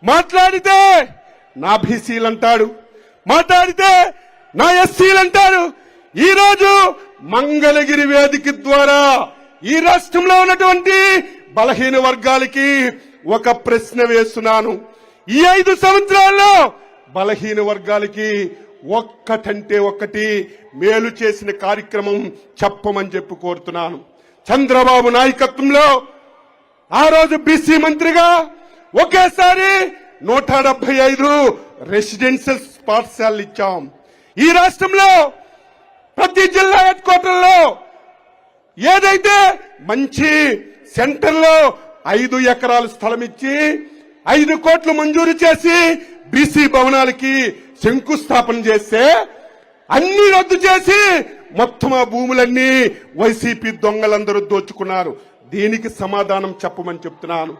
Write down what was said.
మాట్లాడితే నా బీసీలు అంటాడు, మాట్లాడితే నా ఎస్సీలు అంటాడు. ఈ రోజు మంగళగిరి వేదిక ద్వారా ఈ రాష్ట్రంలో ఉన్నటువంటి బలహీన వర్గాలకి ఒక ప్రశ్న వేస్తున్నాను. ఈ 5 సంవత్సరాల్లో బలహీన వర్గాలకి ఒక్కటంటే ఒక్కటి మేలు చేసిన కార్యక్రమం చెప్పమని చెప్పి కోరుతున్నాను. చంద్రబాబు నాయకత్వంలో ఆ రోజు బీసీ మంత్రిగా ఒకేసారి 175 రెసిడెన్షియల్ పాఠశాలలు ఇచ్చాం. ఈ రాష్ట్రంలో ప్రతి జిల్లా హెడ్ క్వార్టర్లో ఏదైతే మంచి సెంటర్లో 5 ఎకరాల స్థలం ఇచ్చి 5 కోట్లు మంజూరు చేసి బీసీ భవనాలకి శంకుస్థాపన చేస్తే అన్ని రద్దు చేసి మొత్తం ఆ భూములన్నీ వైసీపీ దొంగలందరూ దోచుకున్నారు. దీనికి సమాధానం చెప్పమని చెప్తున్నాను.